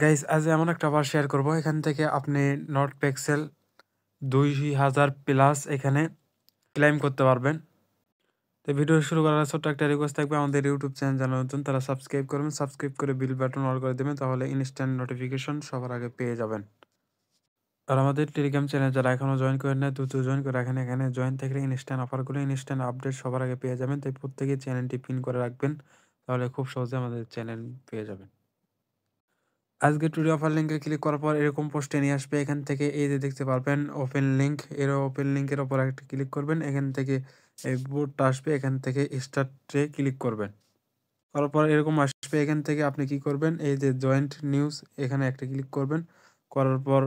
Guys আজ এমন একটা আবার শেয়ার করব এখান থেকে আপনি নট পিক্সেল 2000 প্লাস এখানে ক্লেম করতে পারবেন। তো ভিডিও শুরু করার ছোট্ট একটা রিকোয়েস্ট থাকবে, আমাদের ইউটিউব চ্যানেল যারা নতুন তারা সাবস্ক্রাইব করবেন, সাবস্ক্রাইব করে বেল বাটন অল করে দেবেন, তাহলে ইনস্ট্যান্ট নোটিফিকেশন সবার আগে পেয়ে যাবেন। আর আমাদের টেলিগ্রাম চ্যানেল যারা এখনো জয়েন করেন না দ্রুত জয়েন করে রাখেন, এখানে জয়েন থাকলে ইনস্ট্যান্ট অফারগুলো ইনস্ট্যান্ট আপডেট সবার আগে পেয়ে যাবেন। তাই প্রত্যেকেই চ্যানেলটি পিন করে রাখবেন, তাহলে খুব সহজে আমাদের চ্যানেল পেয়ে যাবেন। আজকে টুডে অফার লিঙ্কে ক্লিক করার পর এরকম পোস্টে নিয়ে আসবে। এখান থেকে এই যে দেখতে পারবেন ওপেন লিঙ্ক, এর ওপেন লিঙ্কের ওপর একটা ক্লিক করবেন। এখান থেকে এই বোর্ডটা আসবে, এখান থেকে স্টার্টে ক্লিক করবেন। করার পর এরকম আসবে, এখান থেকে আপনি কি করবেন, এই যে জয়েন্ট নিউজ এখানে একটা ক্লিক করবেন। করার পর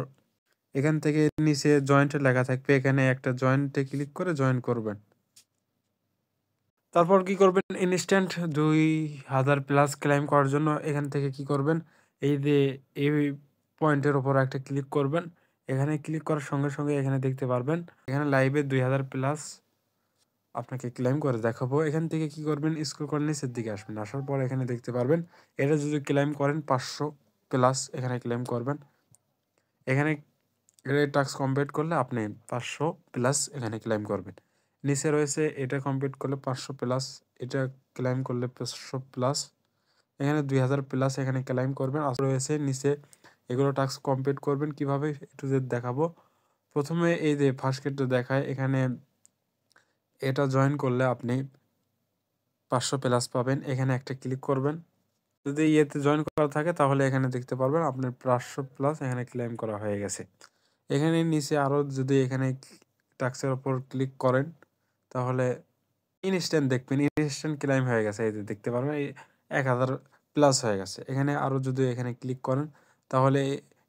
এখান থেকে নিচে জয়েন্ট লেখা থাকবে, এখানে একটা জয়েন্টে ক্লিক করে জয়েন করবেন। তারপর কি করবেন, ইনস্ট্যান্ট 2000 প্লাস ক্লাইম করার জন্য এখান থেকে কি করবেন, এই যে এই পয়েন্টের ওপর একটা ক্লিক করবেন। এখানে ক্লিক করার সঙ্গে সঙ্গে এখানে দেখতে পারবেন এখানে লাইভে 2000 প্লাস আপনাকে ক্লেম করে দেখাবো। এখান থেকে কি করবেন, স্ক্রল করে নিচের দিকে আসবেন, আসার পর এখানে দেখতে পারবেন এটা যদি ক্লেম করেন 500 প্লাস এখানে ক্লেম করবেন। এখানে টাস্ক কমপ্লিট করলে আপনি 500 প্লাস এখানে ক্লেম করবেন। নিচে রয়েছে এটা কমপ্লিট করলে 500 প্লাস, এটা ক্লেম করলে 500 প্লাস, এখানে 2000 প্লাস এখানে ক্লেম করবেন। আর রয়েছে নিচে এগুলো টাস্ক কমপ্লিট করবেন কিভাবে একটু যে দেখাবো। প্রথমে এই যে ফার্স্ট ক্ষেত্রে দেখায় এখানে এটা জয়েন করলে আপনি 500 প্লাস পাবেন, এখানে একটা ক্লিক করবেন। যদি ইয়েতে জয়েন করা থাকে তাহলে এখানে দেখতে পারবেন আপনার 500 প্লাস এখানে ক্লেম করা হয়ে গেছে। এখানে নিচে আরও যদি এখানে টাস্কের ওপর ক্লিক করেন তাহলে ইনস্ট্যান্ট দেখবেন ইনস্ট্যান্ট ক্লেম হয়ে গেছে, এই যে দেখতে পারবেন এই 1000 প্লাস হয়ে গেছে। এখানে আরও যদি এখানে ক্লিক করেন তাহলে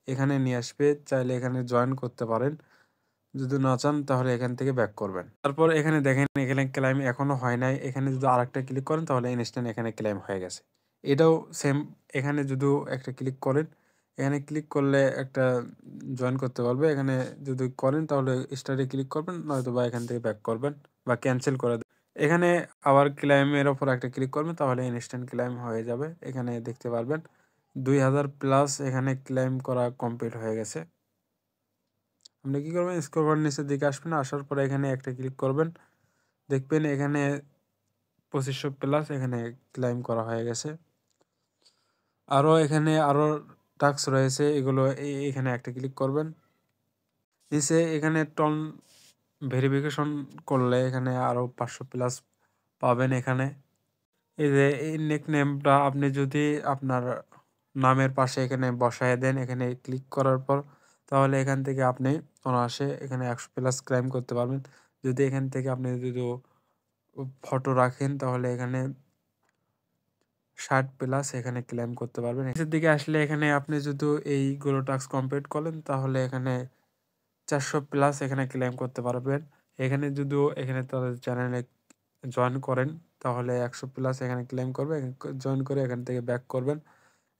এখানে নিয়ে আসবে, চাইলে এখানে জয়েন করতে পারেন, যদি না চান তাহলে এখান থেকে ব্যাক করবেন। তারপর এখানে দেখেন এখানে ক্লেম এখনো হয় নাই, এখানে যদি আরেকটা ক্লিক করেন তাহলে ইনস্ট্যান্ট এখানে ক্লেম হয়ে গেছে। এটাও সেম, এখানে যদিও একটা ক্লিক করেন, এখানে ক্লিক করলে একটা জয়েন করতে পারবে, এখানে যদি করেন তাহলে স্টার্টে ক্লিক করবেন, নয়তো বা এখান থেকে ব্যাক করবেন বা ক্যান্সেল করে দেবেন। এখানে আবার ক্লেমের ওপর একটা ক্লিক করবেন তাহলে ইনস্ট্যান্ট ক্লেম হয়ে যাবে। এখানে দেখতে পারবেন 2000 প্লাস এখানে ক্লেম করা কমপ্লিট হয়ে গেছে। আপনি কী করবেন, স্ক্রল করে নিচের দিকে আসবেন, আসার পরে এখানে একটা ক্লিক করবেন, দেখবেন এখানে 2500 প্লাস এখানে ক্লেম করা হয়ে গেছে। আরও এখানে আরও টাস্ক রয়েছে, এগুলো এখানে একটা ক্লিক করবেন। নিচে এখানে টন ভেরিফিকেশন করলে এখানে আরও 500 প্লাস পাবেন। এখানে এই যে এই নেমটা আপনি যদি আপনার নামের পাশে এখানে বসায় দেন, এখানে ক্লিক করার পর তাহলে এখান থেকে আপনি অনায়াসে এখানে 100 প্লাস ক্লেম করতে পারবেন। যদি এখান থেকে আপনি যদি ফটো রাখেন তাহলে এখানে 60 প্লাস এখানে ক্লেম করতে পারবেন। নিচের দিকে আসলে এখানে আপনি যদি এইগুলো টাস্ক কমপ্লিট করেন তাহলে এখানে 400 প্লাস এখানে ক্লেম করতে পারবেন। এখানে যদিও এখানে তাদের চ্যানেলে জয়েন করেন তাহলে 100 প্লাস এখানে ক্লেম করবে, জয়েন করে এখান থেকে ব্যাক করবেন,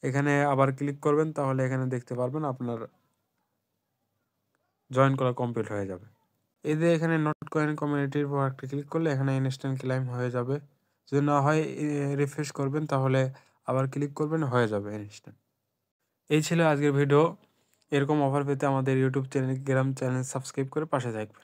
এখানে আবার ক্লিক করবেন তাহলে এখানে দেখতে পারবেন আপনার জয়েন করা কমপ্লিট হয়ে যাবে। এই যে এখানে নোট কয়েন কমিউনিটির উপর একটা ক্লিক করলে এখানে ইনস্ট্যান্ট ক্লেম হয়ে যাবে। যদি না হয় রিফ্রেশ করবেন তাহলে আবার ক্লিক করবেন, হয়ে যাবে ইনস্ট্যান্ট। এই ছিল আজকের ভিডিও। এরকম অফার পেতে আমাদের ইউটিউব চ্যানেল চ্যানেল সাবস্ক্রাইব করে পাশে থাকবেন।